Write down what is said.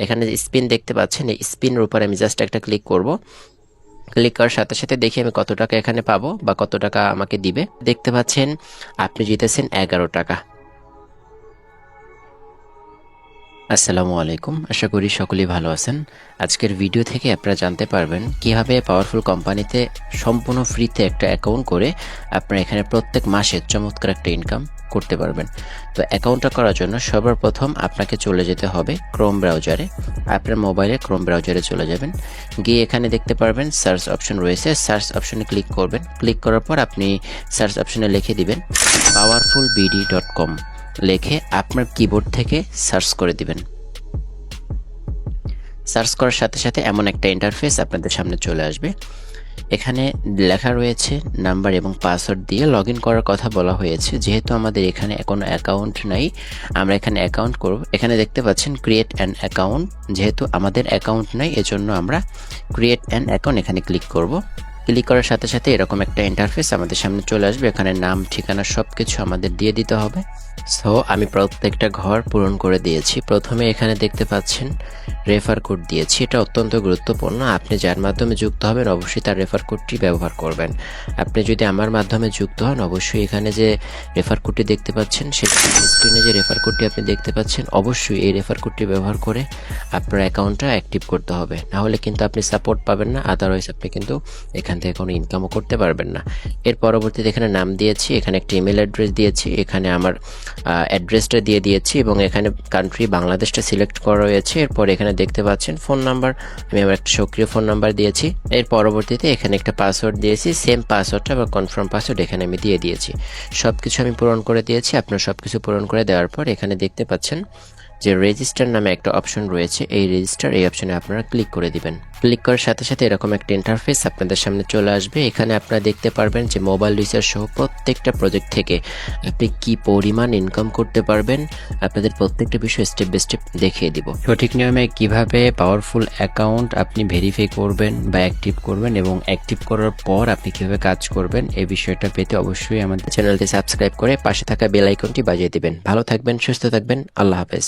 এখানে যে স্পিন দেখতে পাচ্ছেন, এই স্পিনের উপর আমি জাস্ট একটা ক্লিক করব। ক্লিক করার সাথে সাথে দেখি আমি কত টাকা এখানে পাবো বা কত টাকা আমাকে দিবে। দেখতে পাচ্ছেন আপনি জিতেছেন 11 টাকা। আসসালামু আলাইকুম, আশা করি সকলেই ভালো আছেন। আজকের ভিডিও থেকে আপনারা জানতে পারবেন কিভাবে পাওয়ারফুল কোম্পানিতে সম্পূর্ণ ফ্রিতে একটা অ্যাকাউন্ট করে আপনারা এখানে প্রত্যেক মাসে চমৎকার একটা ইনকাম করতে পারবেন। তো অ্যাকাউন্টটা করার জন্য সবার প্রথম আপনাকে চলে যেতে হবে ক্রোম ব্রাউজারে। আপনার মোবাইলে ক্রোম ব্রাউজারে চলে যাবেন, গিয়ে এখানে দেখতে পারবেন সার্চ অপশন রয়েছে, সার্চ অপশনে ক্লিক করবেন। ক্লিক করার পর আপনি সার্চ অপশনে লিখে দিবেন powerfulbd.com, লিখে আপনার কিবোর্ড থেকে সার্চ করে দিবেন। সার্চ করার সাথে সাথে এমন একটা ইন্টারফেস আপনাদের সামনে চলে আসবে। এখানে লেখা রয়েছে নাম্বার এবং পাসওয়ার্ড দিয়ে লগ ইন করার কথা বলা হয়েছে। যেহেতু আমাদের এখানে কোনো অ্যাকাউন্ট নাই, আমরা এখানে অ্যাকাউন্ট করব। এখানে দেখতে পাচ্ছেন ক্রিয়েট অ্যান অ্যাকাউন্ট, যেহেতু আমাদের অ্যাকাউন্ট নাই এজন্য আমরা ক্রিয়েট অ্যান অ্যাকাউন্ট এখানে ক্লিক করব। ক্লিক করার সাথে সাথে এরকম একটা ইন্টারফেস আমাদের সামনে চলে আসবে। এখানে নাম, ঠিকানা সব কিছু আমাদের দিয়ে দিতে হবে। সো আমি প্রত্যেকটা ঘর পূরণ করে দিয়েছি। প্রথমে এখানে দেখতে পাচ্ছেন রেফার কোড দিয়েছি, এটা অত্যন্ত গুরুত্বপূর্ণ। আপনি যার মাধ্যমে যুক্ত হবেন অবশ্যই তার রেফার কোডটি ব্যবহার করবেন। আপনি যদি আমার মাধ্যমে যুক্ত হন অবশ্যই এখানে যে রেফার কোডটি দেখতে পাচ্ছেন, সেটা স্ক্রিনে যে রেফার কোডটি আপনি দেখতে পাচ্ছেন, অবশ্যই এই রেফার কোডটি ব্যবহার করে আপনার অ্যাকাউন্টটা অ্যাক্টিভ করতে হবে। নাহলে কিন্তু আপনি সাপোর্ট পাবেন না, আদারওয়াইজ আপনি কিন্তু এখান থেকে কোনো ইনকামও করতে পারবেন না। এর পরবর্তীতে এখানে নাম দিয়েছি, এখানে একটা ইমেল অ্যাড্রেস দিয়েছি, এখানে আমার অ্যাড্রেসটা দিয়ে দিয়েছি এবং এখানে কান্ট্রি বাংলাদেশটা সিলেক্ট করা রয়েছে। এরপর এখানে দেখতে পাচ্ছেন ফোন নাম্বার, আমি আমার একটা সক্রিয় ফোন নাম্বার দিয়েছি। এর পরবর্তীতে এখানে একটা পাসওয়ার্ড দিয়েছি, সেম পাসওয়ার্ডটা বা কনফার্ম পাসওয়ার্ড এখানে আমি দিয়ে দিয়েছি। সব কিছু আমি পূরণ করে দিয়েছি। আপনার সব কিছু পূরণ করে দেওয়ার পর এখানে দেখতে পাচ্ছেন যে রেজিস্টার নামে একটা অপশন রয়েছে, এই রেজিস্টার এই অপশনে আপনারা ক্লিক করে দিবেন। ক্লিক করার সাথে সাথে এরকম একটা ইন্টারফেস আপনাদের সামনে চলে আসবে। এখানে আপনারা দেখতে পারবেন যে মোবাইল রিচার্জ সহ প্রত্যেকটা প্রজেক্ট থেকে আপনি কি পরিমাণ ইনকাম করতে পারবেন, আপনাদের প্রত্যেকটা বিষয় স্টেপ বাই স্টেপ দেখিয়ে দিব। সঠিক নিয়মে কিভাবে পাওয়ারফুল অ্যাকাউন্ট আপনি ভেরিফাই করবেন বা অ্যাক্টিভ করবেন এবং অ্যাক্টিভ করার পর আপনি কিভাবে কাজ করবেন, এই বিষয়টা পেতে অবশ্যই আমাদের চ্যানেলটি সাবস্ক্রাইব করে পাশে থাকা বেল আইকনটি বাজিয়ে দিবেন। ভালো থাকবেন, সুস্থ থাকবেন, আল্লাহ হাফেজ।